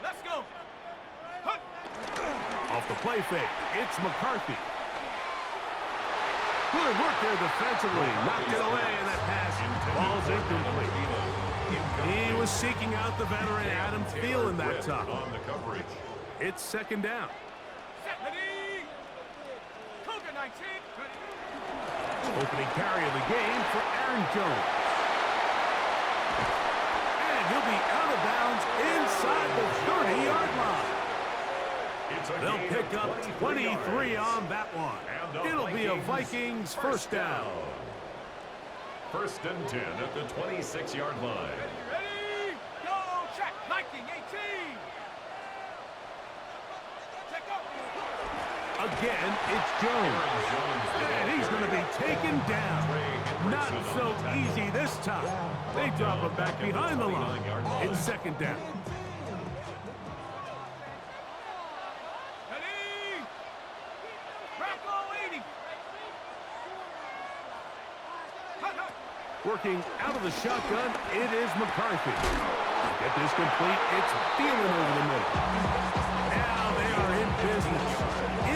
Let's go. Off the play fake, it's McCarthy. Good work there defensively. Knocked it away, and that pass falls incomplete. He was seeking out the veteran Adam Thielen that time. It's second down. Opening carry of the game for Aaron Jones. And he'll be out of bounds inside the 30-yard line. They'll pick up 23 on that one. It'll be a Vikings first down. First and 10 at the 26-yard line. Ready? Go, check. Viking 18. Check up. Again, it's Jones. And he's going to be taken down. Not so easy this time. They drop him back behind the line. It's second down. Working out of the shotgun, it is McCarthy. Get this complete, it's Thielen over the middle. Now they are in business.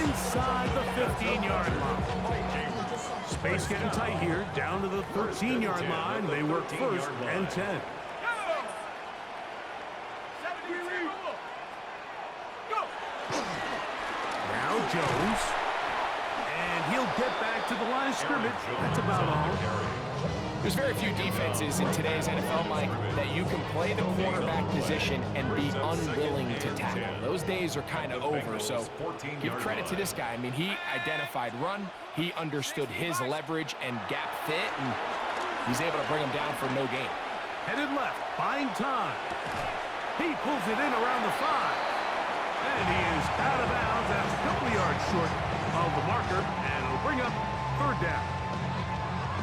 Inside the 15-yard line. Space getting tight here, down to the 13-yard line. They work first and 10. Now Jones. And he'll get back to the line of scrimmage. That's about all. There's very few defenses in today's NFL, Mike, that you can play the quarterback position and be unwilling to tackle. Those days are kind of over, so give credit to this guy. I mean, he identified run, he understood his leverage and gap fit, and he's able to bring him down for no gain. Headed left, buying time. He pulls it in around the 5. And he is out of bounds. That's a couple yards short of the marker, and it'll bring up third down.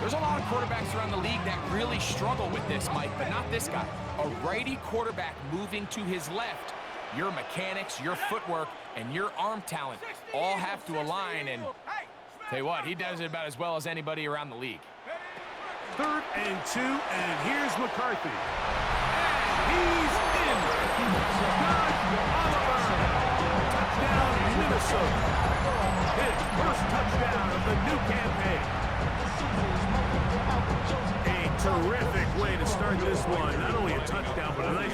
There's a lot of quarterbacks around the league that really struggle with this, Mike, but not this guy. A righty quarterback moving to his left. Your mechanics, your footwork, and your arm talent all have to align, and tell you what, he does it about as well as anybody around the league. Third and 2, and here's McCarthy. And he's in. Josh Oliver. Touchdown, Minnesota. His first touchdown of the new campaign. A terrific way to start this one. Not only a touchdown, but a nice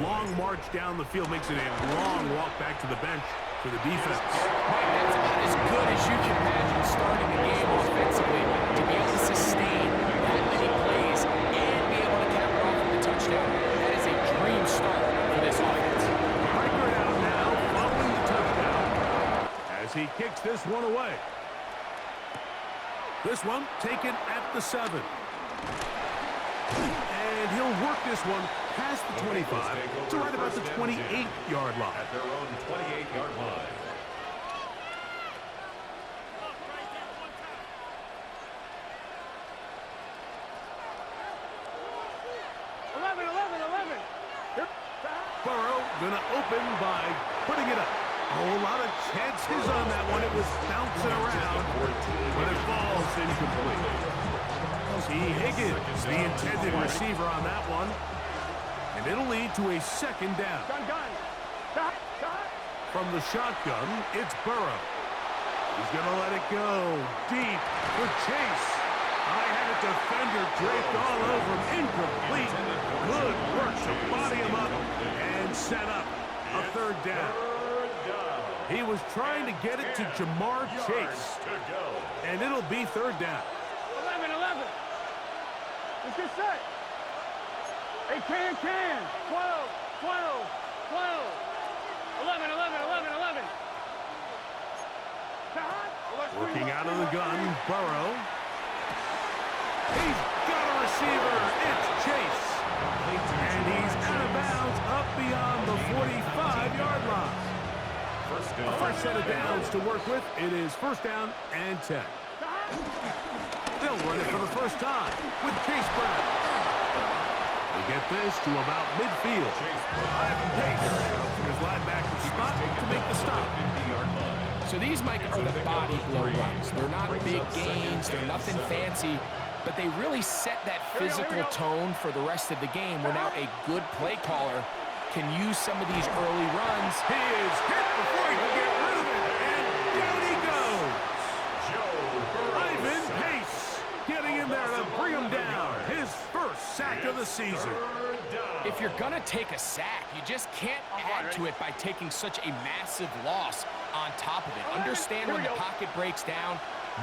long march down the field. Makes it a long walk back to the bench for the defense. Mike, that's about as good as you can imagine starting the game offensively. To be able to sustain that many plays and be able to cap it off with a touchdown. That is a dream start for this offense. Record out now following the touchdown as he kicks this one away. This one taken at the 7. And he'll work this one past the 25 to right about the 28-yard line. At their own 28-yard line. Burrow gonna open by putting it up. A whole lot of chances on that one. It was bouncing around, but it falls incomplete. T. Higgins, the intended receiver on that one. And it'll lead to a second down. From the shotgun, it's Burrow. He's gonna let it go deep for Chase. I had a defender draped all over him. Incomplete. Good work to body him up and set up a third down. He was trying to get it to Jamar Chase. And it'll be third down. 11. Let's get set. Hey, can. 12. 11. Working out of the gun, Burrow. He's got a receiver. It's Chase. And he's out of bounds up beyond the 45-yard line. A fresh set of downs to work with. It is first down and 10. They'll run it for the first time with Chase Brown. They get this to about midfield. Ivan Pace comes from his linebacker spot to make the stop. So these, Mike, are the body blow runs. They're not big gains. They're nothing fancy. But they really set that physical tone for the rest of the game where now a good play caller can use some of these early runs. He is hit before he can get rid of it, and down he goes. Ivan Pace getting in there to bring him down. His first sack of the season. If you're going to take a sack, you just can't add to it by taking such a massive loss on top of it. Understand when the pocket breaks down,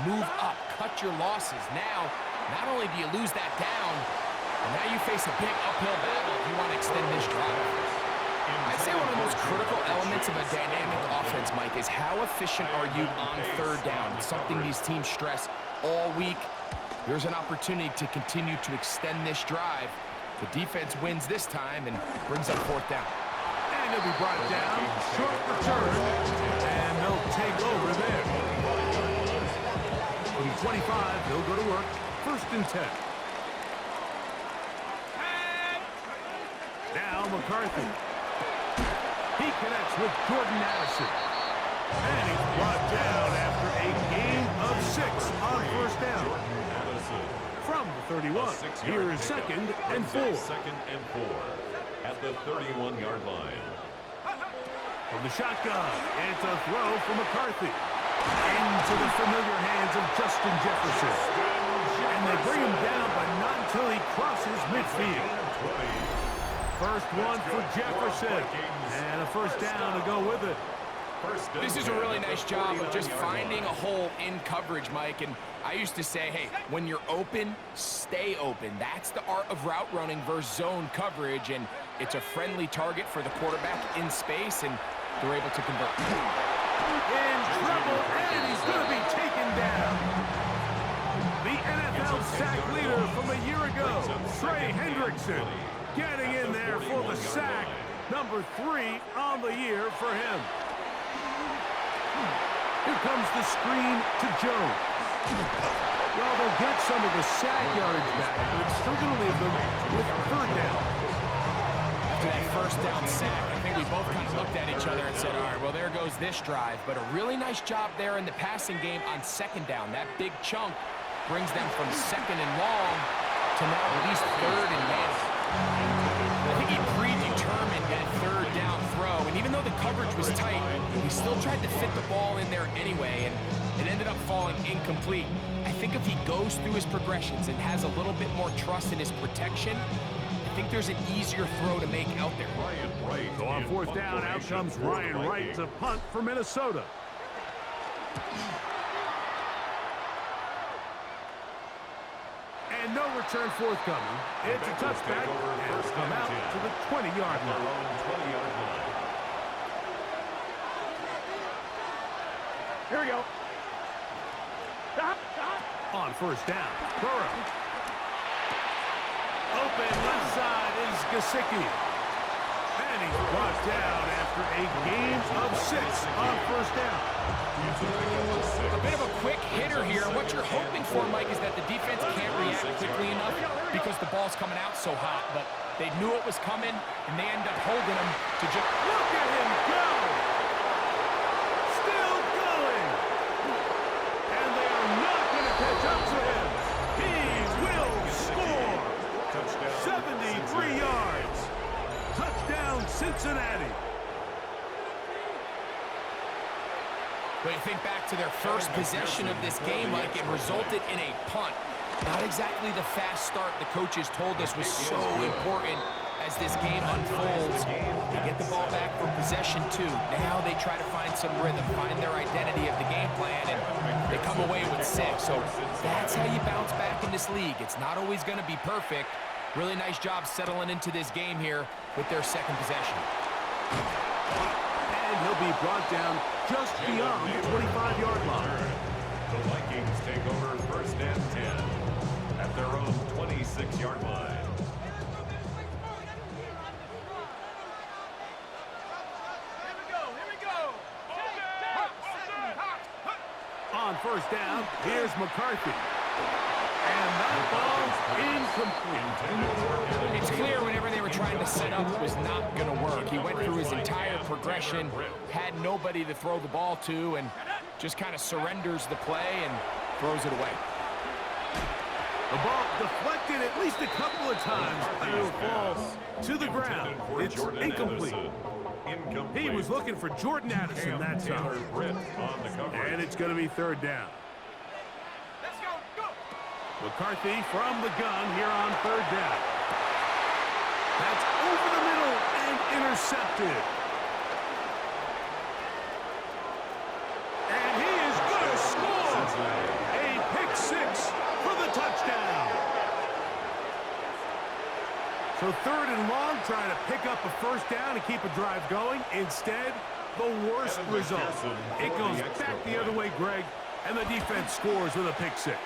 move up, cut your losses. Now, not only do you lose that down, but now you face a big uphill battle if you want to extend this drive. I'd say one of the most critical elements of a dynamic offense, Mike, is how efficient are you on third down. It's something these teams stress all week. Here's an opportunity to continue to extend this drive. The defense wins this time and brings up fourth down. And he'll be brought down, short return, and they'll take over there. From 25, they'll go to work, 1st and 10. Now McCarthy. He connects with Jordan Addison. And he's brought down after a gain of 6 on 1st down. From the 31, here is 2nd and 4. 2nd and 4 at the 31-yard line. From the shotgun, it's a throw from McCarthy. Into the familiar hands of Justin Jefferson. And they bring him down, but not until he crosses midfield. First one for Jefferson. And a 1st down to go with it. This is a really nice job of just finding a hole in coverage, Mike. And I used to say, hey, when you're open, stay open. That's the art of route running versus zone coverage. And it's a friendly target for the quarterback in space, and they're able to convert. In trouble, and he's going to be taken down. The NFL sack leader from a year ago, Trey Hendrickson, getting in there for the sack. Number 3 on the year for him. Here comes the screen to Jones. Well, they'll get some of the sack yardage back, but it's still going to leave them with 3rd down. After that 1st down sack, I think we both kind of looked at each other and said, all right, well, there goes this drive. But a really nice job there in the passing game on 2nd down. That big chunk brings them from 2nd and long to now at least 3rd and man. I think he predetermined that 3rd down throw, and even though the coverage was tight, he still tried to fit the ball in there anyway, and it ended up falling incomplete. I think if he goes through his progressions and has a little bit more trust in his protection, I think there's an easier throw to make out there. So on 4th down, out comes Ryan Wright to punt for Minnesota. And no return forthcoming. It's a touchback, and it's come out to the 20-yard line. Here we go. On 1st down, Burrow. Open left side is Gesicki. And he's brought down after a gain of 6 on 1st down. A bit of a quick hitter here. What you're hoping for, Mike, is that the defense can't react quickly enough because the ball's coming out so hot. But they knew it was coming, and they end up holding him to just... Look at him go! Still going! And they are not going to catch up to him. He will score! 73 yards. Touchdown, Cincinnati. But you think back to their first possession of this game, Mike, it resulted in a punt. Not exactly the fast start the coaches told us was so important as this game unfolds. They get the ball back for possession 2. Now they try to find some rhythm, find their identity of the game plan, and they come away with 6. So that's how you bounce back in this league. It's not always going to be perfect. Really nice job settling into this game here with their 2nd possession. And he'll be brought down just beyond the 25-yard line. The Vikings take over 1st and 10 at their own 26-yard line. Here we go. On 1st down, here's McCarthy. And that ball's incomplete. It's clear when setup was not going to work. He went through his entire progression, had nobody to throw the ball to, and just kind of surrenders the play and throws it away. The ball deflected at least a couple of times, but it will fall to the ground. It's incomplete. He was looking for Jordan Addison that time. And it's going to be third down. Let's go, go. McCarthy from the gun here on third down. That's over the middle and intercepted. And he is going to score. A pick six for the touchdown. So third and long, trying to pick up a first down and keep a drive going. Instead, the worst result. It goes back the other way, Greg, and the defense scores with a pick six.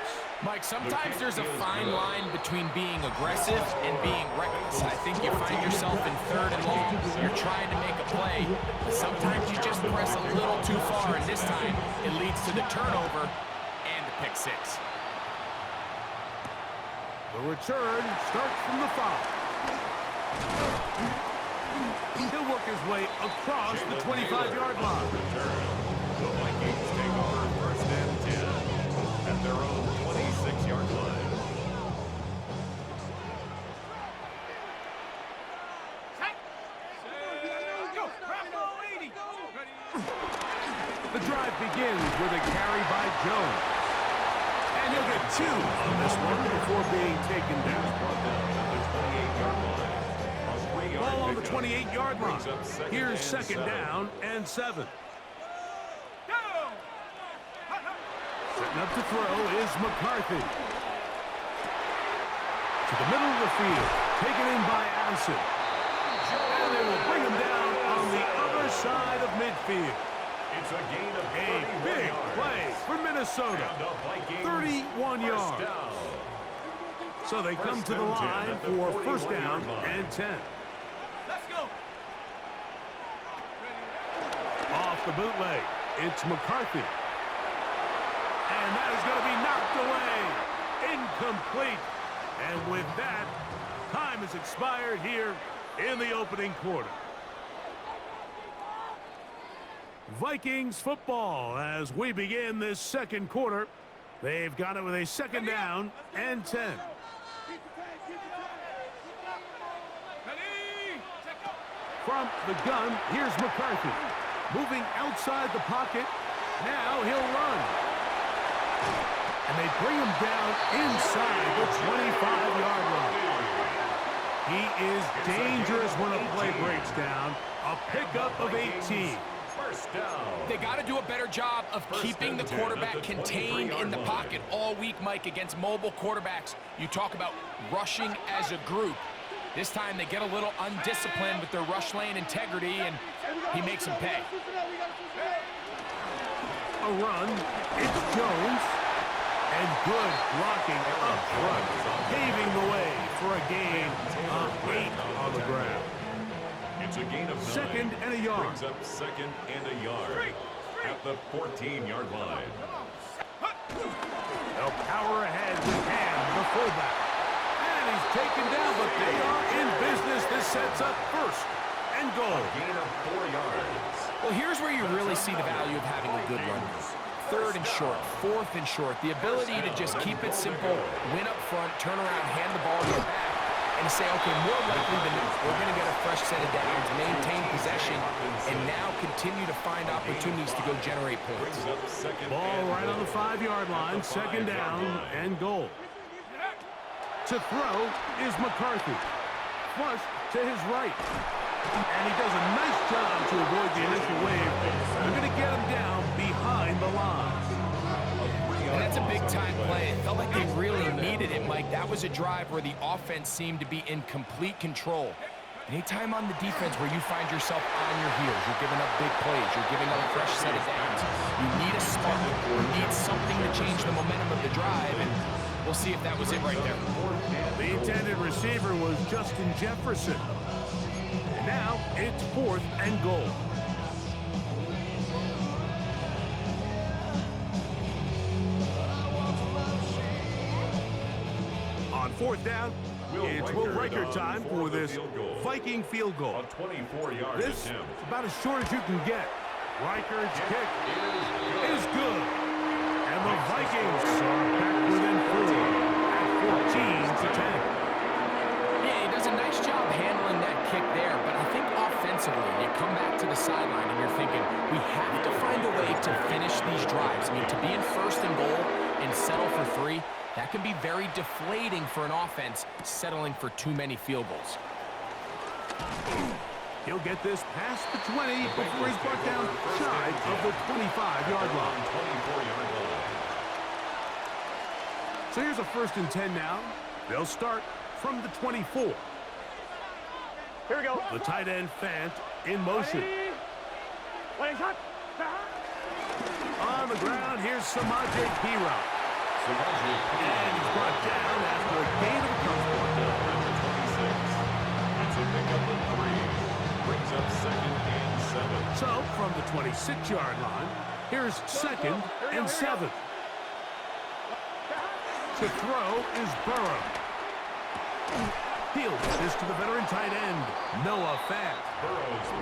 Mike, sometimes there's a fine line between being aggressive and being reckless. I think you find yourself in third and long. You're trying to make a play, but sometimes you just press a little too far, and this time it leads to the turnover and the pick six. The return starts from the 5. He'll work his way across the 25-yard line. The Vikings take over first and 10 at their own 26-yard line. Set. Go. Rambo 80. Ready. The drive begins with a carry by Jones. And he'll get 2 on this one before being taken down. Ball on the 28-yard line. Here's second down and 7. Go. Setting up to throw is McCarthy. To the middle of the field. Taken in by Addison. And they will bring him down on the other side of midfield. It's a gain of A big play for Minnesota. 31 yards. So they come to the line for first down and 10. Let's go. Off the bootleg, it's McCarthy. And that is going to be knocked away. Incomplete. And with that, time has expired here in the opening quarter. Vikings football as we begin this second quarter. They've got it with a second down and 10. Ready. Set, go. From the gun, here's McCarthy. Moving outside the pocket. Now he'll run. And they bring him down inside the 25-yard line. He is dangerous when a play breaks down. A pickup of 18. They got to do a better job of keeping the quarterback contained in the pocket all week, Mike, against mobile quarterbacks. You talk about rushing as a group. This time they get a little undisciplined with their rush lane integrity, and he makes them pay. A run. It's Jones. And good blocking up front, paving the way for a gain of 8 on the ground. It's a gain of 9. Second and a yard. Brings up second and a yard at the 14-yard line. They'll power ahead with Ham, the fullback. And he's taken down, but they are in business. This sets up first and goal. Gain of 4 yards. Well, here's where you really see the value of having a good run. Third and short, fourth and short. The ability to just keep it simple, win up front, turn around, hand the ball to your back, and say, okay, more likely than not, we're going to get a fresh set of downs, maintain possession, and now continue to find opportunities to go generate points. Ball right on the 5-yard line, second down and goal. To throw is McCarthy. Flush to his right. And he does a nice job to avoid the initial wave. They're going to get him down behind the line. And that's a big-time play. It felt like they really needed it, Mike. That was a drive where the offense seemed to be in complete control. Anytime on the defense where you find yourself on your heels, you're giving up big plays, you're giving up a fresh set of downs, you need a spark or need something to change the momentum of the drive, and we'll see if that was it right there. The intended receiver was Justin Jefferson. And now it's fourth and goal. On fourth down, It's Will Riker time for this Viking field goal. A 24-yard This is attempt. about as short as you can get. Riker's kick is good. And the Vikings are back within 4 at 14-10. Yeah, he does a nice job handling that kick there, but I think offensively, you come back to the sideline and you're thinking, we have to find a way to finish these drives. I mean, to be in first and goal and settle for 3, that can be very deflating for an offense settling for too many field goals. He'll get this past the 20 before he's brought down shy of the 25-yard line. 24-yard line. So here's a 1st and 10 now. They'll start from the 24. Here we go. The tight end Fant in motion. Playing shot. On the ground, here's Samaje Piro. And he's brought down after a gain of a couple. It's a pickup of 3. Brings up 2nd and 7. So from the 26-yard line, here's 2nd and 7. To throw is Burrow. Fields this to the veteran tight end, Noah Fant.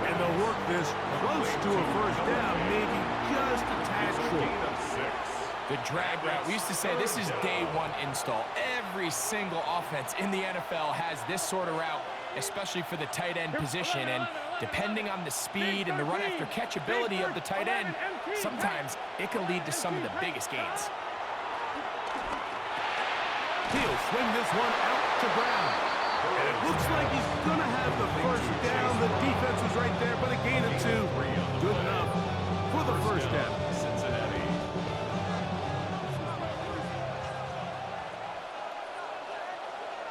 And they'll work this close to a 1st down, maybe just a tad short. The drag route, we used to say this is day 1 install. Every single offense in the NFL has this sort of route, especially for the tight end position. And depending on the speed and the run after catch ability of the tight end, sometimes it can lead to some of the biggest gains. He'll swing this one out to Brown. And it looks like he's going to have the 1st down. The defense was right there, but a gain of 2. Good enough for the 1st down. Cincinnati.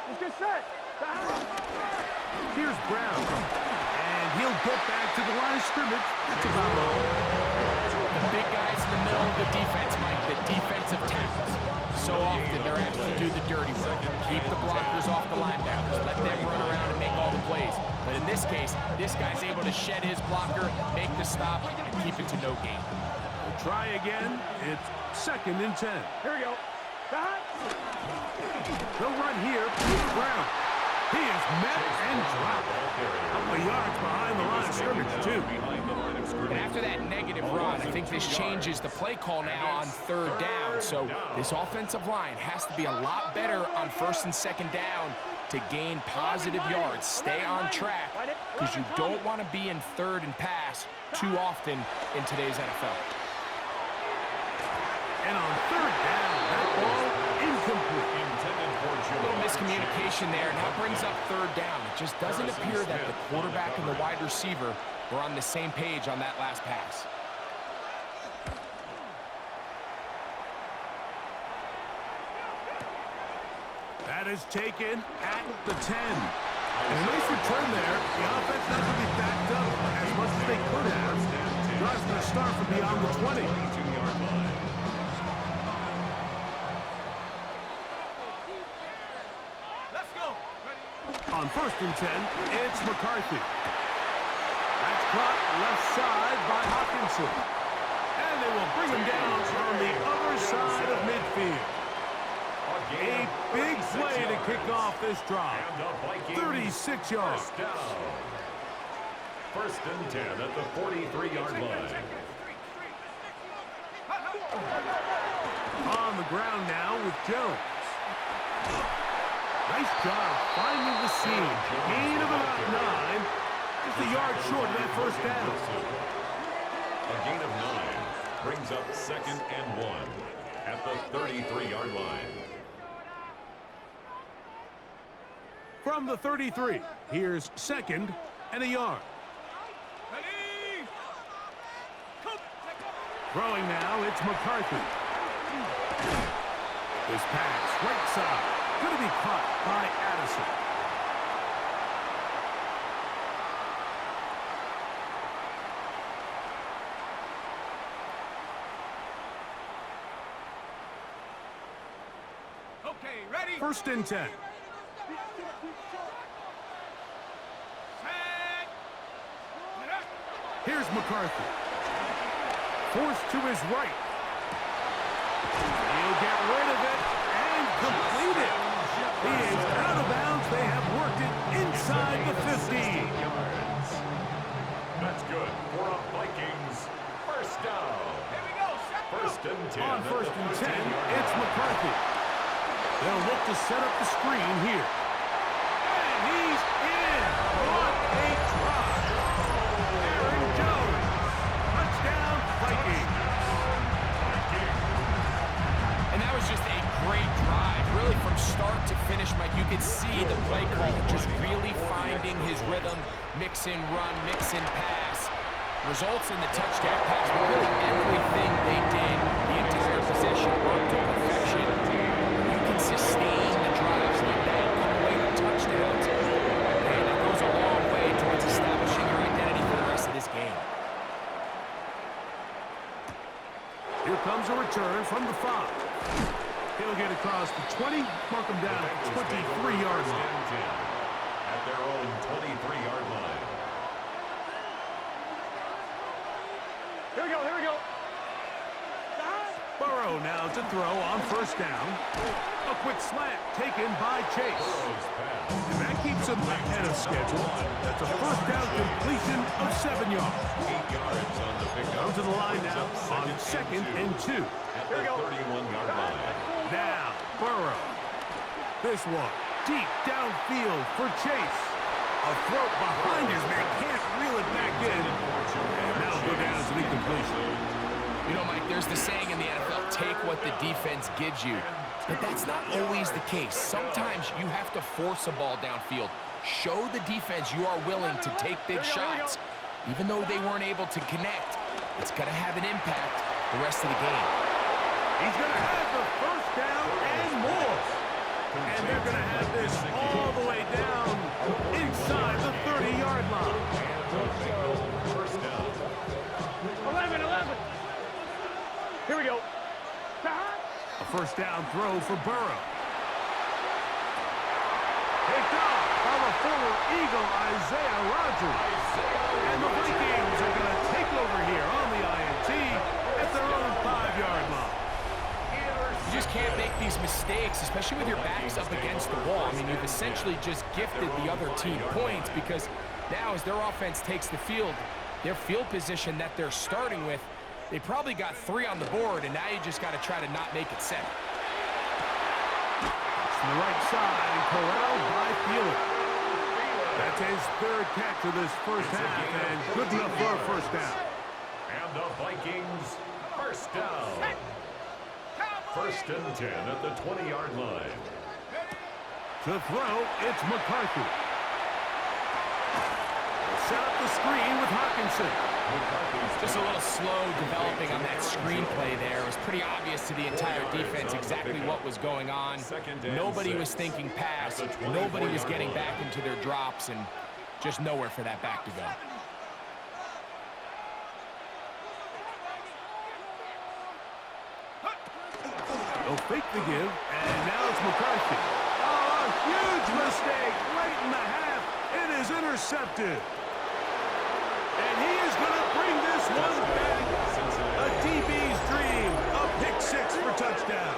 Let's get set. Here's Brown. And he'll get back to the line of scrimmage. That's about all. The big guys in the middle of the defense, Mike, the defensive tackles. So often they're asked to do the dirty work. Keep the blockers off the linebackers. Let them run around and make all the plays. But in this case, this guy's able to shed his blocker, make the stop, and keep it to no gain. We'll try again. It's 2nd and 10. Here we go. They'll run here with Brown. He is met and dropped. A couple of yards behind the line of scrimmage, too. And after that negative run, I think this changes the play call now on 3rd down. So this offensive line has to be a lot better on 1st and 2nd down to gain positive yards. Stay on track because you don't want to be in 3rd and pass too often in today's NFL. And on 3rd down, that ball incomplete. A little miscommunication there, and that brings up 3rd down. It just doesn't appear that the quarterback and the wide receiver were on the same page on that last pass. That is taken at the 10. And a nice return there. The offense not going to be backed up as much as they could have. Drive's going to start from beyond the 20. Let's go. On 1st and 10, it's McCarthy. That's caught left side by Hopkinson. And they will bring him down on the other side of midfield. A big play to kick off this drive. 36 yards. 1st and 10 at the 43-yard line. On the ground now with Jones. Nice job finding the seam. Gain of about 9. Just a yard short of that 1st down. A gain of 9 brings up 2nd and 1 at the 33-yard line. From the 33, here's 2nd and a yard. Ready? Throwing now, it's McCarthy. This pass, right side, going to be caught by Addison. Okay, ready? 1st and 10. Here's McCarthy. Forced to his right. He'll get rid of it and complete it. He is out of bounds. They have worked it inside the 50. That's good for a Vikings first down. Here we go. First and 10. On first and 10, it's McCarthy. They'll look to set up the screen here. And he's in. What a drive. Aaron Jones. Touchdown, Vikings. And that was just a great drive. Really from start to finish, Mike, you could see the play caller just really finding his rhythm. Mix and run, mix and pass. Results in the touchdown pass. But really everything they did, the entire possession worked to perfection. You can sustain the drives like that, come away with touchdowns. And that goes a long way towards establishing your identity for the rest of this game. Here comes a return from the 5. He'll get across the 20, mark him down at 23-yard line. At their own 23-yard line. Here we go. Here we go. Burrow now to throw on first down. A quick slant taken by Chase. And that keeps him ahead of schedule. That's a first down completion of 7 yards. 8 yards on the pickup. Down to the line now on second and 2. At the 31-yard line. Now, Burrow. This one, deep downfield for Chase. A throw behind his man, can't reel it back in. And now go down to the completion. You know, Mike, there's the saying in the NFL, take what the defense gives you. But that's not always the case. Sometimes you have to force a ball downfield. Show the defense you are willing to take big shots. Even though they weren't able to connect, it's going to have an impact the rest of the game. He's going to have the first down and more. And they're going to have this all the way down inside the 30-yard line. First down. 11. Here we go. A first down throw for Burrow. Picked up by the former Eagle, Isaiah Rodgers. And the Vikings are going to take over here on the INT at their own 5-yard line. You just can't make these mistakes, especially with your backs up against the wall. I mean, you've essentially just gifted the other team points because now as their offense takes the field, their field position that they're starting with, they probably got 3 on the board, and now you just got to try to not make it 7. It's to the right side and corralled by Thielen. That's his 3rd catch of this first half, and good enough for a first down. And the Vikings first down. First and 10 at the 20-yard line. To throw, it's McCarthy. Set up the screen with Hawkinson. Just a little slow developing on that screenplay there. It was pretty obvious to the entire defense exactly what was going on. Nobody was thinking pass. Nobody was getting back into their drops, and just nowhere for that back to go. They'll fake the give, and now it's McCarthy. Oh, a huge mistake late in the half. It is intercepted. And he is going to bring this one back. A DB's dream, a pick-6 for touchdown.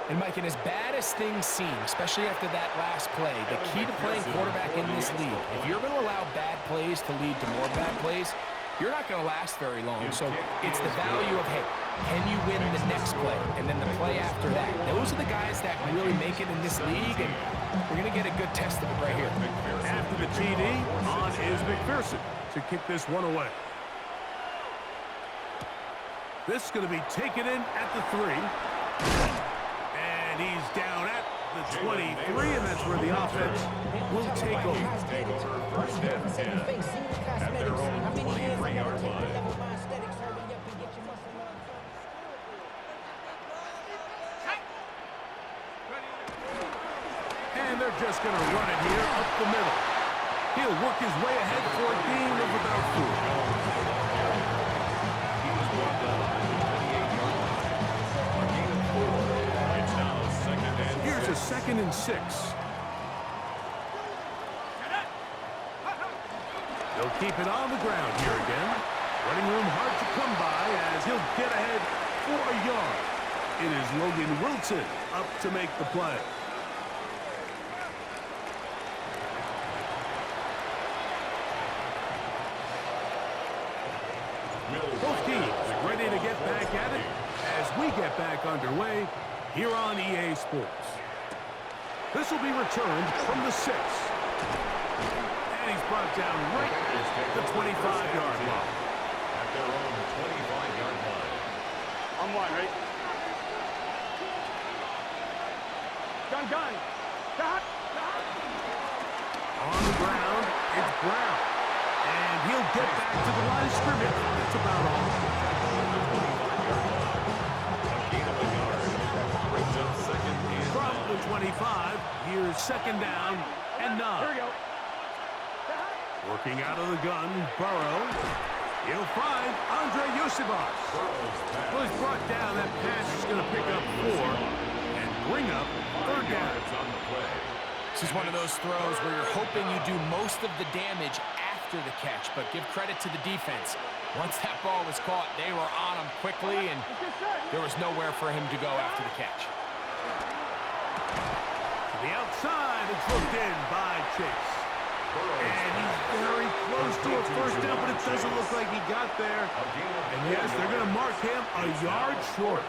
And Mike, and as bad as things seem, especially after that last play, the key to playing quarterback in this league, if you're going to allow bad plays to lead to more bad plays, you're not going to last very long. So it's the value of, hey, can you win the next play? And then the play after that. Those are the guys that really make it in this league, and we're going to get a good test of it right here. After the TD, on is McPherson to kick this one away. This is going to be taken in at the 3. And he's down at the 23, and that's where the offense will take over. First and 10 at their own 23-yard line. And they're just going to run it here up the middle. He'll work his way ahead for a gain of about 4. Here's a 2nd and 6. They'll keep it on the ground here again. Running room hard to come by as he'll get ahead for a yard. It is Logan Wilson up to make the play. Both teams ready to get back at it as we get back underway here on EA Sports. This will be returned from the 6. And he's brought down right at the 25-yard line. At their own 25-yard line. On one, right? Gun. Stop. On the ground, it's Brown. And he'll get back to the line of scrimmage. That's about all. From the 25, here's second down and 9. Here we go. Working out of the gun, Burrow. He'll find Andre Yosibas. Well, he's brought down. That pass is going to pick up 4 and bring up third down. This is one of those throws where you're hoping you do most of the damage after the catch, but give credit to the defense. Once that ball was caught, they were on him quickly, and there was nowhere for him to go after the catch. To the outside, it's looked in by Chase. And he's very close to a first down, but it doesn't look like he got there. And yes, they're going to mark him a yard short.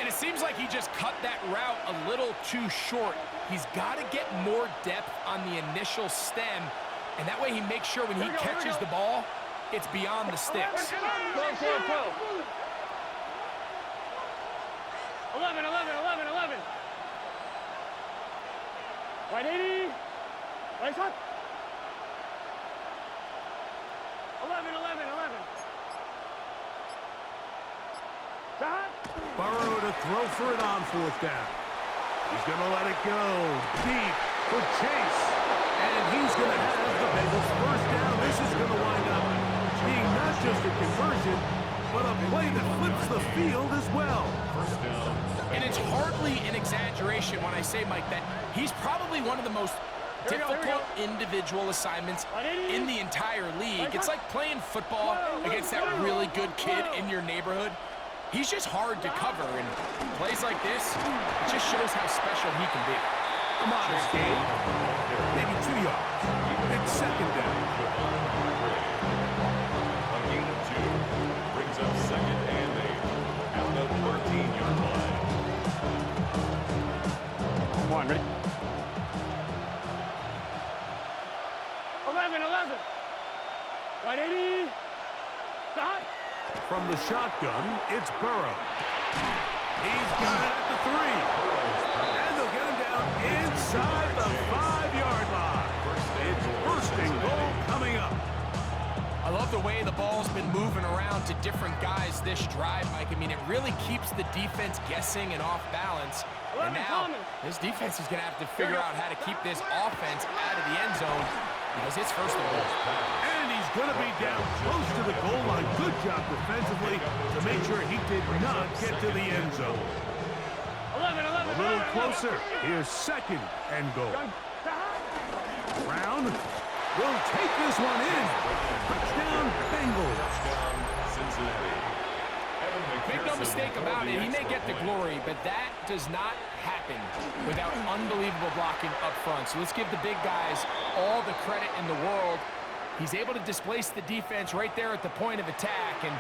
And it seems like he just cut that route a little too short. He's got to get more depth on the initial stem, and that way he makes sure when he catches the ball, it's beyond the sticks. 12. 11. Right 80. Right shot. 11. Shot. Burrow to throw for it on fourth down. He's going to let it go deep for Chase. And he's going to have the Bengals first down. This is going to wind up being not just a conversion, but a play that flips the field as well. First down. And it's hardly an exaggeration when I say, Mike, that he's probably one of the most difficult individual assignments in the entire league. It's like playing football against that really good kid in your neighborhood. He's just hard to cover, and plays like this, it just shows how special he can be. A modest gain, maybe 2 yards. It's second down. A gain of 2 brings up second and 8 at the 13-yard line. Come on, ready? 11. Right 80. Stop. From the shotgun, it's Burrow. He's got it at the 3. And they'll get him down inside the 5-yard line. It's first and goal coming up. I love the way the ball's been moving around to different guys this drive, Mike. I mean, it really keeps the defense guessing and off balance. And now, this defense is going to have to figure out how to keep this offense out of the end zone because it's first and goal. And he's going to be down close to the goal line. Good job defensively to make sure he did not get to the end zone. 11. A little closer. Here's second and goal. Brown will take this one in. Touchdown, Bengals. Touchdown, Cincinnati. Make no mistake about it, he may get the glory, but that does not happen without unbelievable blocking up front. So let's give the big guys all the credit in the world. He's able to displace the defense right there at the point of attack, and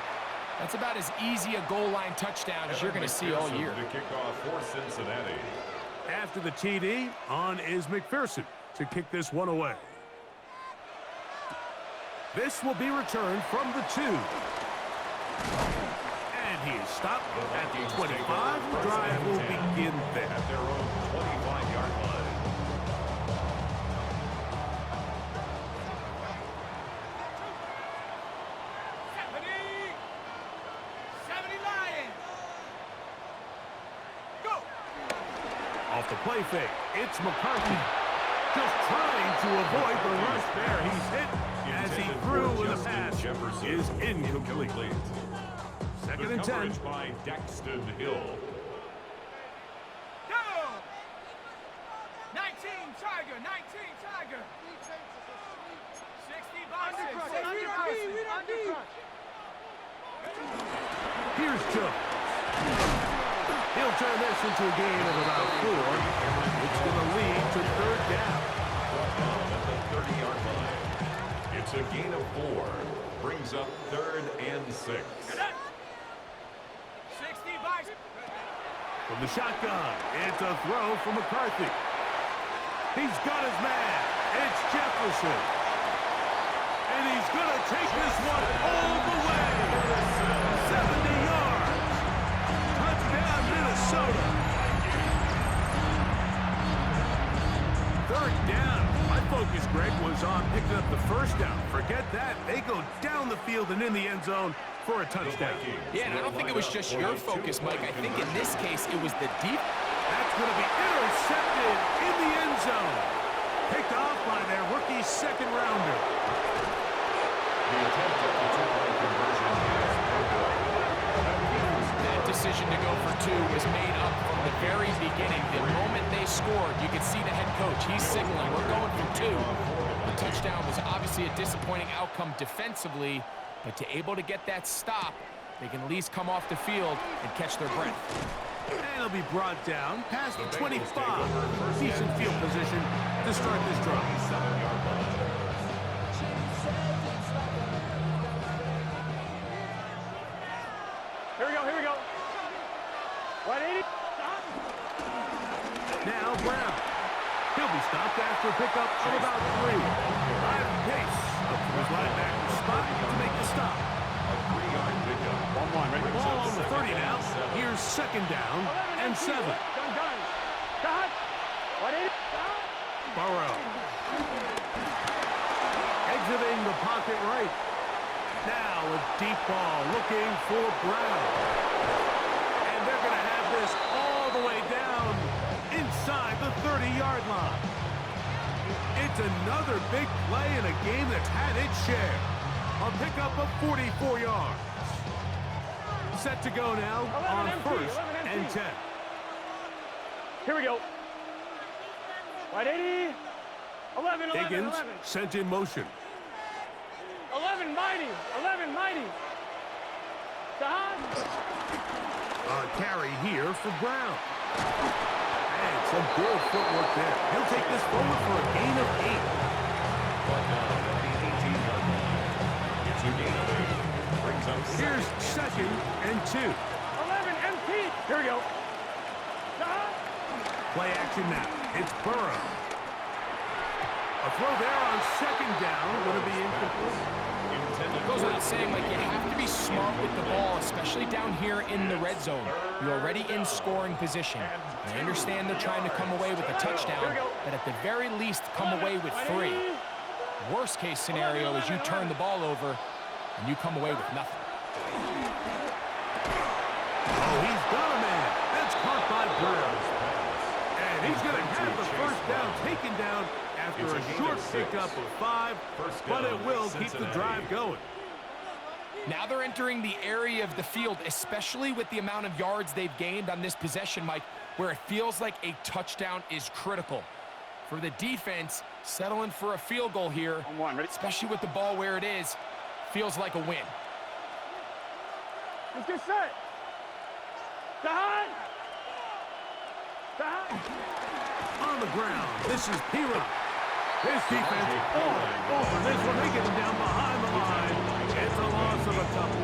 that's about as easy a goal line touchdown as you're going to see all year. To kick off for Cincinnati. After the TD, on is McPherson to kick this one away. This will be returned from the 2. And he is stopped at the 25. The drive will begin there. At their own 25-yard line. Off the play fake, it's McCarthy. Just trying to avoid the rush there. He's hit as he threw with a pass is incomplete. Second and 10. Coverage by Daxton Hill. Go! 19 Tiger. 60 boxes. 60 boxes. Here's Jones. They'll turn this into a gain of about 4. It's going to lead to third down. At the 30-yard line. It's a gain of 4. Brings up 3rd and 6. 60 by... From the shotgun, it's a throw from McCarthy. He's got his man. It's Jefferson. And he's going to take this one all the way. 70 yards. Touchdown, Minnesota. Third down. My focus, Greg, was on picking up the first down. Forget that. They go down the field and in the end zone for a touchdown. Yeah, and I don't think it was just your focus, Mike. I think in this case, it was the deep. That's going to be intercepted in the end zone. Picked off by their rookie second rounder. The attempt at the two-point conversion is no good. That decision to go for 2 was made up from the very beginning. The moment they scored, you could see the head coach. He's signaling, we're going for 2. The touchdown was obviously a disappointing outcome defensively, but to able to get that stop, they can at least come off the field and catch their breath. And he'll be brought down past the 25. Decent field position to start this drive. Here we go. 180. Now Brown. He'll be stopped after a pickup of about 3. Ryan Pace up to his linebacker spot to make the stop. A 3-yard pickup. 1-1, ready? Ball on the 30 now. Here's second down and 7. Done. Cut. 180. Burrow. Exiting the pocket right. Now a deep ball looking for Brown. And they're going to have this all the way down inside the 30-yard line. It's another big play in a game that's had its share. A pickup of 44 yards. Set to go now on 1st and 10. Here we go. 180. 11. Higgins sent in motion. 11 mighty. Don. A carry here for Brown. And some good footwork there. He'll take this forward for a gain of 8. But now at the 18-yard line. It's a gain of 8. Brings up Here's second and 2. 11 MP. Here we go. Don. Play action now. It's Burrow. A throw there on second down. Going to be incomplete. It goes without saying, like, you have to be smart with the ball, especially down here in the red zone. You're already in scoring position. I understand they're trying to come away with a touchdown, but at the very least, come away with 3. Worst case scenario is you turn the ball over and you come away with nothing. Oh, he's got a man. That's caught by Burrow. And he's going to have the first down taken down after a short pickup of 5, but it will keep the drive going. Now they're entering the area of the field, especially with the amount of yards they've gained on this possession, Mike, where it feels like a touchdown is critical. For the defense, settling for a field goal here, especially with the ball where it is, feels like a win. Let's get set. Don. On the ground, this is Pira. This defense all over this one. They get him down behind the line. It's a loss of a couple.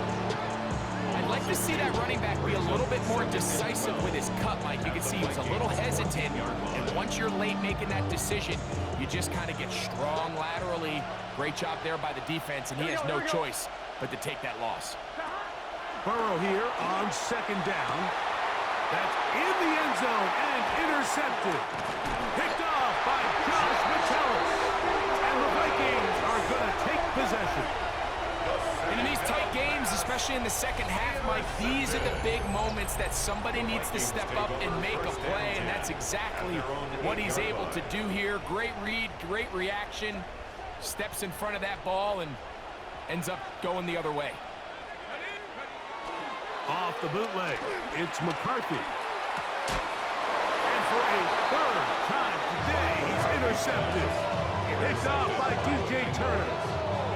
I'd like to see that running back be a little bit more decisive with his cut, Mike. You can see he was a little hesitant, and once you're late making that decision, you just kind of get strong laterally. Great job there by the defense, and he has no choice but to take that loss. Burrow here on second down. That's in the end zone and intercepted. Picked off by Josh Metellus. And the Vikings are going to take possession. And in these tight games, especially in the second half, Mike, these are the big moments that somebody needs to step up and make a play, and that's exactly what he's able to do here. Great read, great reaction, steps in front of that ball and ends up going the other way. Off the bootleg, it's McCarthy. And for a third time today, he's intercepted. Picked off by DJ Turner.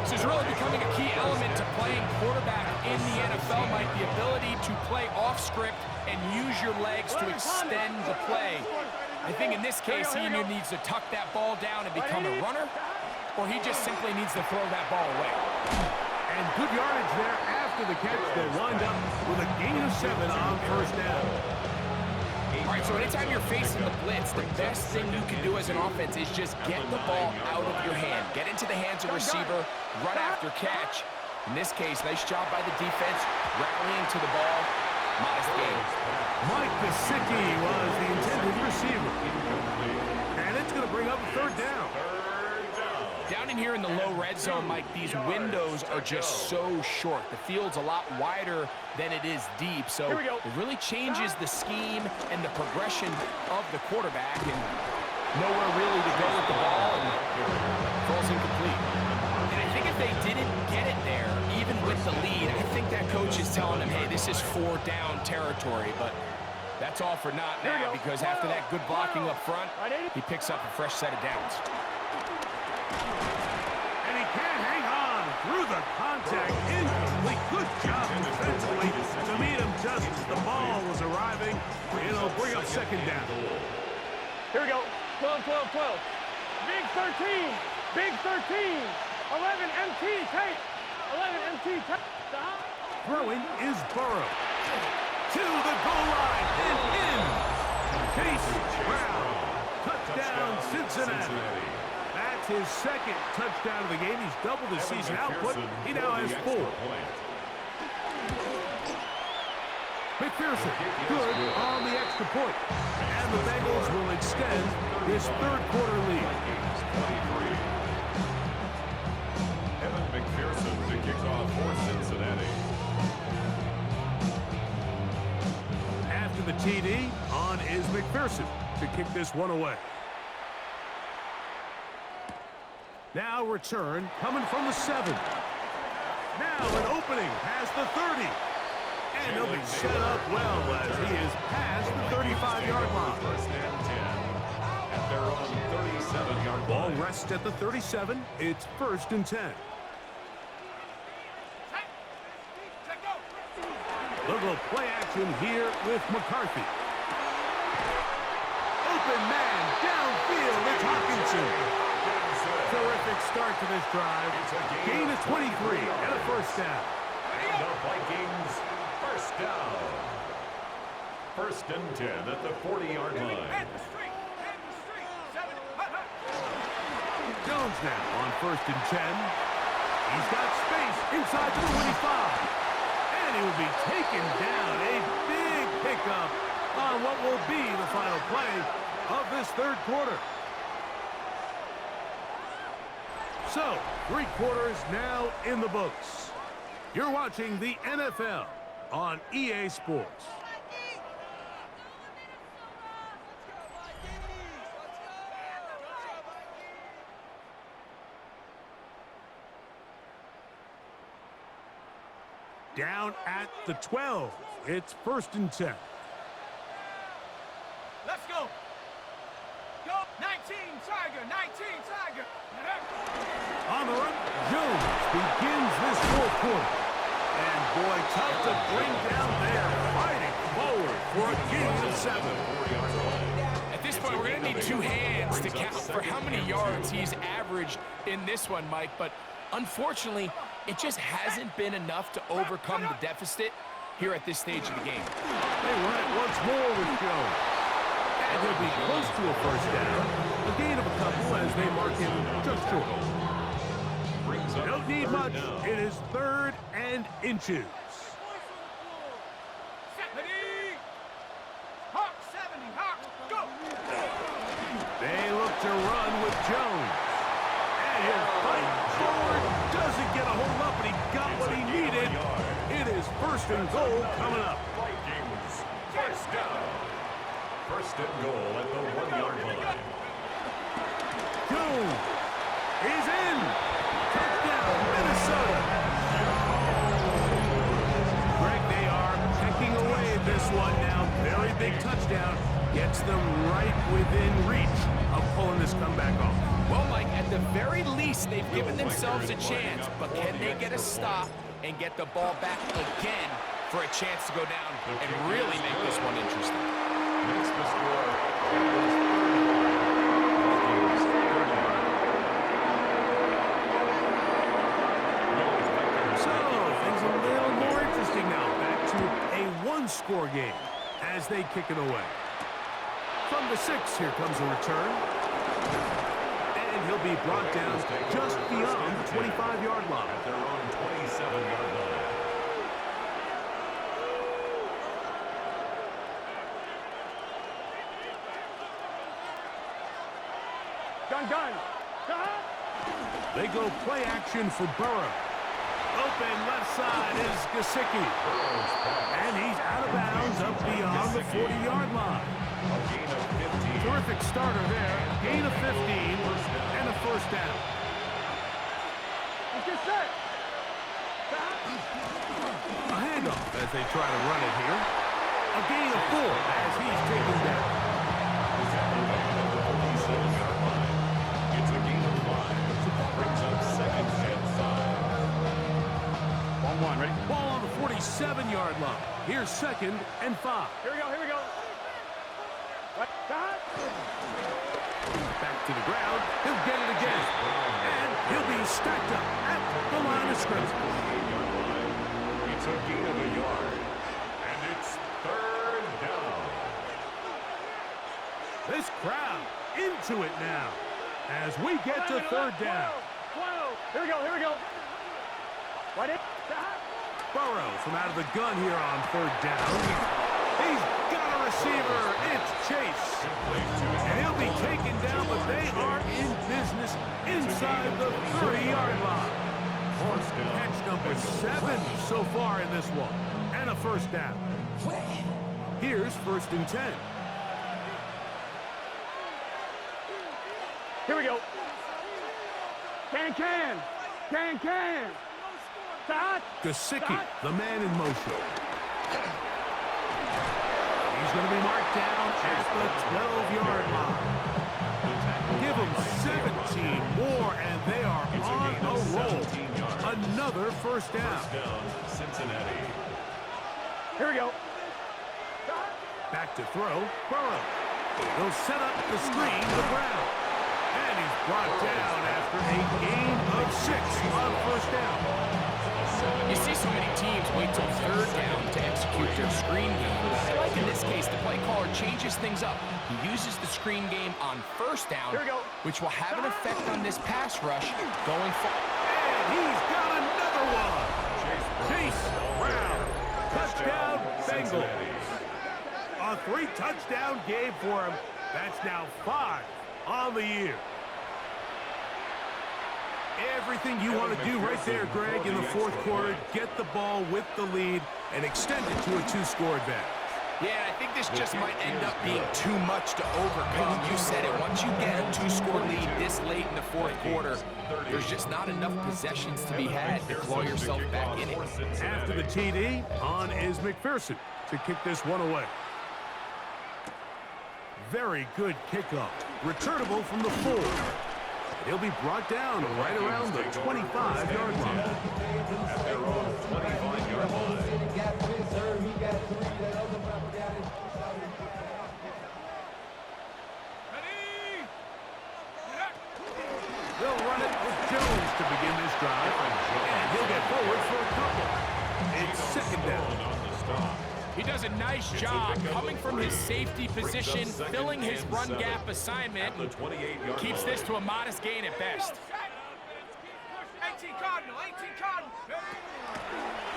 This is really becoming a key element to playing quarterback in the NFL, Mike. The ability to play off script and use your legs to extend the play. I think in this case, he either needs to tuck that ball down and become a runner, or he just simply needs to throw that ball away. And good yardage there after the catch. They wind up with a gain of 7 on first down. All right, so anytime you're facing the blitz, the best thing you can do as an offense is just get the ball out of your hand. Get into the hands of receiver, run after catch. In this case, nice job by the defense, rallying to the ball. Modest gain. Mike Gesicki was the intended receiver. And it's going to bring up a third down. Down in here in the low red zone, Mike, these windows are just so short. The field's a lot wider than it is deep, so it really changes the scheme and the progression of the quarterback, and nowhere really to go with the ball, and falls incomplete. And I think if they didn't get it there, even with the lead, I think that coach is telling them, hey, this is 4-down territory, but that's all for naught now, because after that good blocking up front, he picks up a fresh set of downs. And he can't hang on through the contact. Incomplete. Good job defensively to meet him just as the ball was arriving. It'll bring up second down. Here we go. 12, 12, 12. Big 13. Big 13. 11 MT tape. 11 MT tape. Throwing is Burrow. To the goal line and in. Chase Brown. Touchdown, Cincinnati. That's his second touchdown of the game. He's doubled his season output. He now has 4. McPherson, good on the extra point. And the Bengals will extend this third-quarter lead. Evan McPherson to kick off for Cincinnati. After the TD, on is McPherson to kick this one away. Now return coming from the 7. Now an opening past the 30. And he'll be set up well as he is past the 35-yard line. First and 10 at their own 37-yard line. Ball rests at the 37. It's first and 10. Little play action here with McCarthy. Open man downfield. It's Hawkinson. Terrific start to this drive. Gain of 23 and a first down. And the Vikings first down. First and 10 at the 40-yard line. Jones now on first and 10. He's got space inside to the 25. And he will be taken down. A big pickup on what will be the final play of this third quarter. So, 3 quarters now in the books. You're watching the NFL on EA Sports. Down at the 12. It's first and 10. Let's go. Go. 19 Tiger. 19 Tiger. On the run, Jones begins this fourth quarter. And boy, tough to bring down there. Fighting forward for a gain of 7. At this point, we're going to need 2 hands to count for how many yards he's averaged in this one, Mike. But unfortunately, it just hasn't been enough to overcome the deficit here at this stage of the game. They run it once more with Jones. And he'll be close to a first down. A gain of a couple as they mark him just short. Don't need much. It is 3rd and inches. Hawk 70. Hawk, go. They look to run with Jones. And he'll fight forward. Doesn't get a hold up, but he got what he needed. It is first and goal coming up. Vikings first down. First and goal at the 1-yard line. Jones is in. Touchdown, Minnesota. Greg, they are pecking away at this one now. Very big touchdown. Gets them right within reach of pulling this comeback off. Well, Mike, at the very least, they've given themselves a chance, but can they get a stop and get the ball back again for a chance to go down and really make this one interesting. Makes the score. So, things a little more interesting now. Back to a one-score game as they kick it away. From the 6, here comes a return. And he'll be brought down just beyond the 25-yard line. At their own 27-yard line. Gun. They go play action for Burrow. Open left side is Gesicki. And he's out of bounds up beyond the 40-yard line. A gain of 15. Terrific starter there. Gain of 15 and a first down. Let's get set. A handoff as they try to run it here. A gain of 4 as he's taken down. It's a gain of 5. Brings up second and 5. 1-1, ready? Ball on the 47-yard line. Here's second and 5. Here we go. Right. Back to the ground. He'll get it again. And he'll be stacked up at the line of scrimmage. It's a gain of a yard. And it's third down. This crowd into it now as we get to third down. 12. Here we go. Right in. Burrow from out of the gun here on third down. He's got a receiver. It's Chase. And he'll be taken down, but they are in business inside the 30-yard line. Catch number 7 so far in this one. And a first down. Here's first and 10. Here we go. Can. Stop. Gesicki, the man in motion. He's going to be marked down at the 12-yard line. Give them 17 more, and they are on a roll. Another first down. Cincinnati. Here we go. Back to throw. Burrow. They'll set up the screen to Brown. And he's brought down after a gain of 6 on first down. You see so many teams wait till third down to execute their screen game. But I like in this case, the play caller changes things up. He uses the screen game on first down, which will have an effect on this pass rush going forward. And he's got another one. Chase Brown. Touchdown, Bengals. A 3-touchdown game for him. That's now 5 on the year. Everything you want to do right there, Greg, in the fourth quarter. Get the ball with the lead and extend it to a 2-score advantage. Yeah, I think this just might end up being too much to overcome. You said it. Once you get a 2-score lead this late in the fourth quarter, there's just not enough possessions to be had to claw yourself back in it. After the TD, on is McPherson to kick this one away. Very good kickoff. Returnable from the 4. He'll be brought down right around the 25-yard line. At their own 25-yard line. They'll run it with Jones to begin this drive. And he'll get forward for a couple. It's second down. He does a nice job coming from his safety position, filling his run gap assignment. Keeps this to a modest gain at best. 18 Cardinal.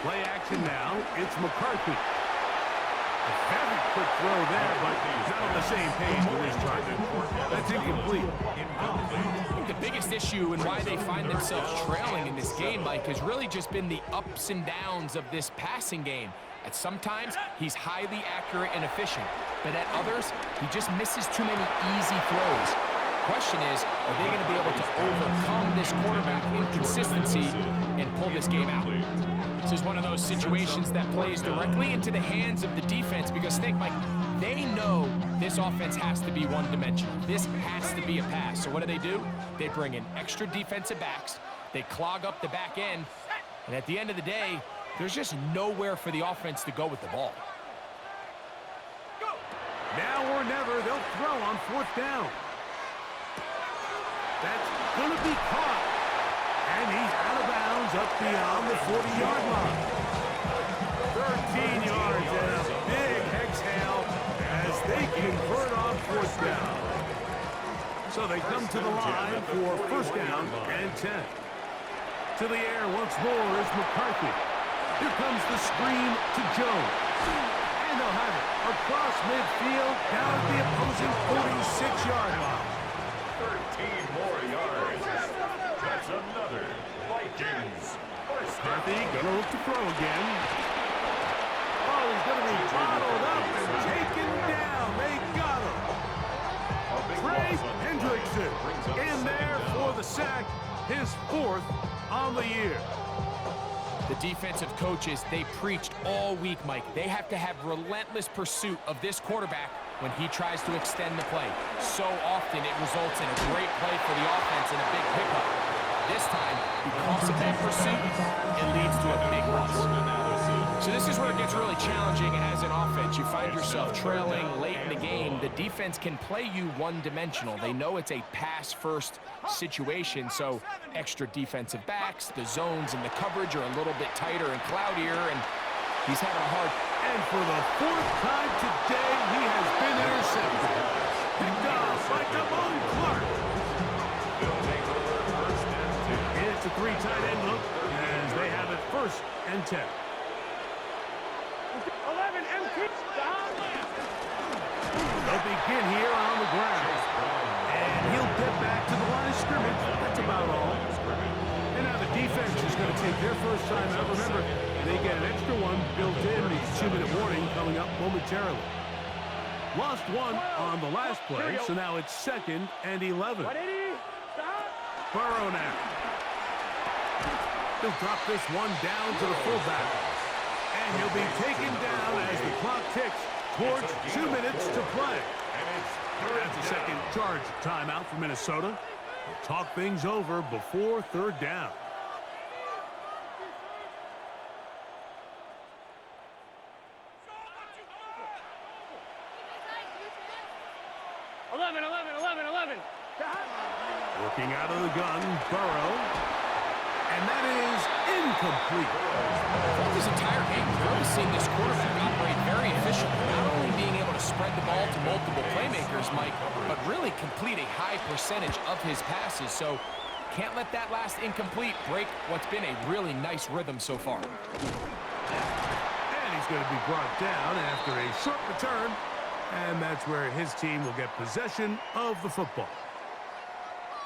Play action now. It's McCarthy. A very quick throw there, but he's not on the same page with his target. That's incomplete. I think the biggest issue and why they find themselves trailing in this game, Mike, has really just been the ups and downs of this passing game. At sometimes, he's highly accurate and efficient, but at others, he just misses too many easy throws. Question is, are they going to be able to overcome this quarterback inconsistency and pull this game out? This is one of those situations that plays directly into the hands of the defense because think, Mike, they know this offense has to be one-dimensional. This has to be a pass. So what do? They bring in extra defensive backs, they clog up the back end, and at the end of the day, There's just nowhere for the offense to go with the ball. Now or never, they'll throw on 4th down. That's going to be caught. And he's out of bounds up beyond the 40-yard line. 13 yards and a big exhale as they convert on 4th down. So they come to the line for 1st down and 10. To the air once more is McCarthy. Here comes the screen to Jones. And they'll have it across midfield down at the opposing 46-yard line. 13 more yards. That's another Vikings first down. McCarthy gonna look to throw again. Oh, he's gonna be bottled up and taken down. They got him. Trey Hendrickson in there for the sack, his 4th on the year. The defensive coaches, they preached all week, Mike. They have to have relentless pursuit of this quarterback when he tries to extend the play. So often it results in a great play for the offense and a big pickup. This time, because of that pursuit, it leads to a big loss. So this is where it gets really challenging as an offense. You find yourself trailing late in the game. The defense can play you one-dimensional. They know it's a pass-first situation, so extra defensive backs, the zones and the coverage are a little bit tighter and cloudier, and he's having a hard... And for the 4th time today, he has been intercepted. Picked off by Damone Clark. It's a 3 tight end look as they have it 1st and 10. 11 MT. They'll begin here on the ground. And he'll get back to the line of scrimmage. That's about all. And now the defense is going to take their first time out. Remember, they get an extra one built in. The 2-minute warning coming up momentarily. Lost 1 on the last play, so now it's 2nd and 11. Burrow now. He'll drop this one down to the fullback. And he'll be taken down as the clock ticks towards 2 minutes to play. That's a second charge timeout for Minnesota. They'll talk things over before 3rd down. Working out of the gun, Burrow. And that is incomplete. Throughout this entire game, we've really seen this quarterback operate very efficiently, not only being able to spread the ball to multiple playmakers, Mike, but really complete a high percentage of his passes. So can't let that last incomplete break what's been a really nice rhythm so far. And he's going to be brought down after a short return. And that's where his team will get possession of the football.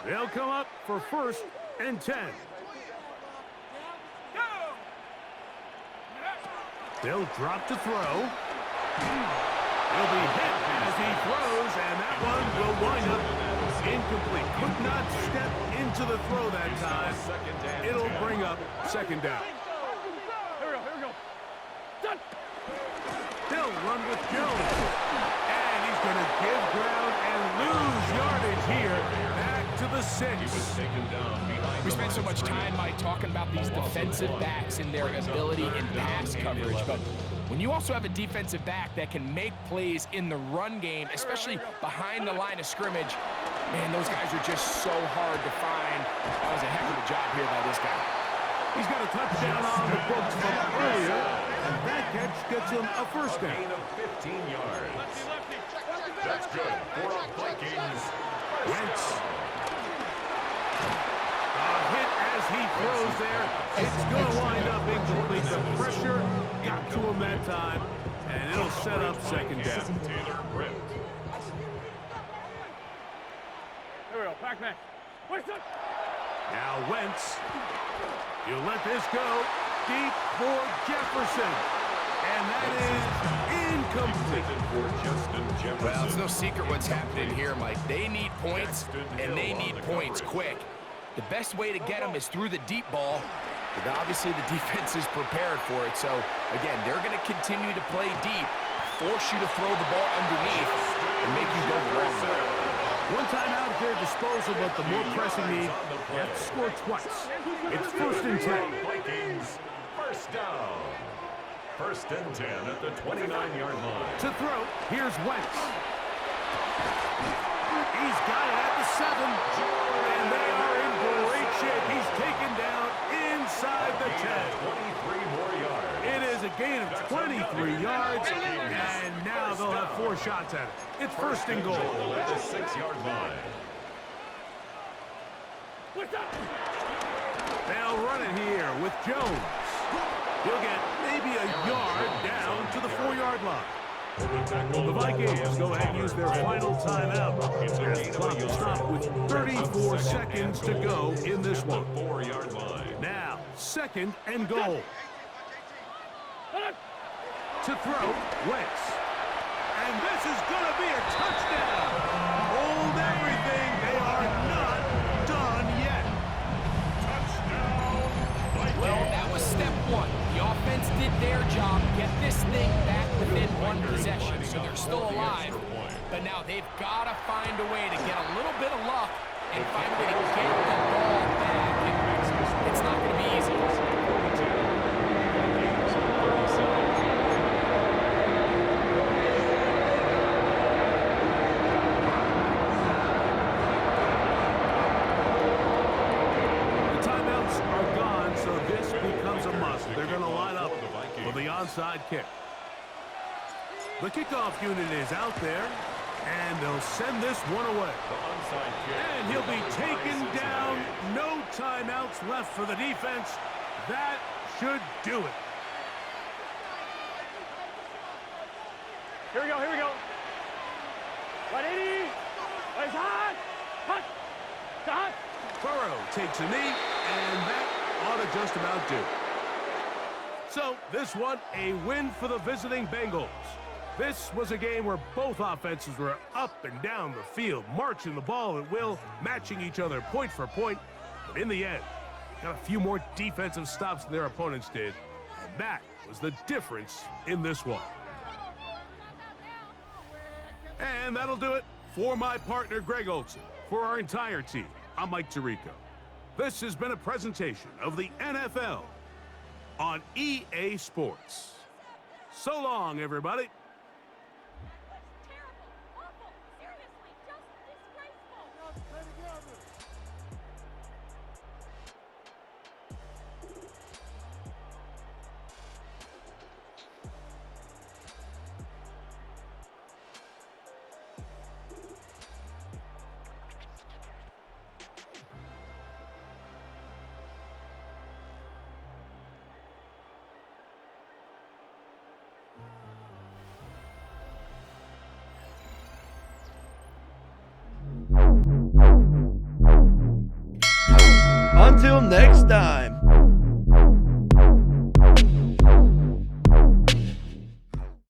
They'll come up for 1st and 10. They'll drop to throw. He'll be hit as he throws, and that one will wind up incomplete. Could not step into the throw that time. It'll bring up 2nd down. Here we go. Done. They'll run with Jones. And he's going to give ground and lose yardage here. Back to the 6. We spent so much time, Mike, talking about these defensive backs and their ability in pass coverage, but when you also have a defensive back that can make plays in the run game, especially behind the line of scrimmage, man, those guys are just so hard to find. That was a heck of a job here by this guy. He's got a touchdown on the books from earlier, and that catch gets him a 1st down. Gain of 15 yards. That's good for a Vikings. Wentz. Hit as he throws there. It's going to wind up incomplete. The pressure got to him that time, and it'll set up 2nd down. Taylor Britt. Here we go. Pac-Man. Now Wentz. You let this go deep for Jefferson. And that is incomplete. Well, it's no secret what's happening here, Mike. They need points, and they need points quick. The best way to get them is through the deep ball, but obviously the defense is prepared for it. So, again, they're going to continue to play deep, force you to throw the ball underneath, and make you go the wrong way. One time out at their disposal, but the more pressing need, they have to score twice. It's 1st and 10. Vikings First down. First and 10 at the 29-yard line. To throw, here's Wentz. He's got it at the 7. And they are in great shape. He's taken down inside the 10. 23 more yards. It is a gain of 23 yards. And now they'll have 4 shots at it. It's first and goal. At the 6-yard line. They'll run it here with Jones. He'll get maybe a yard down to the 4-yard line. The Vikings go ahead and use their final timeout. As the clock will stop with 34 seconds to go in this one. 4-yard line. Now, second and goal. To throw, Wentz. And this is going to be a touchdown. Hold everything. They are not done yet. Touchdown. Well, that was step 1. The offense did their job, get this thing back within 1 possession, so they're still alive. But now they've got to find a way to get a little bit of luck and find a way to get the ball back. And it's not going to be easy. They're going to line up for the onside kick. The kickoff unit is out there, and they'll send this one away. And he'll be taken down. No timeouts left for the defense. That should do it. Here we go, here we go. 180. It's hot. Hot. Hot. Burrow takes a knee, and that ought to just about do it. So, this one, a win for the visiting Bengals. This was a game where both offenses were up and down the field, marching the ball at will, matching each other point for point. But in the end, got a few more defensive stops than their opponents did. And that was the difference in this one. And that'll do it for my partner, Greg Olson. For our entire team, I'm Mike Tirico. This has been a presentation of the NFL on EA Sports. So long, everybody. Until next time.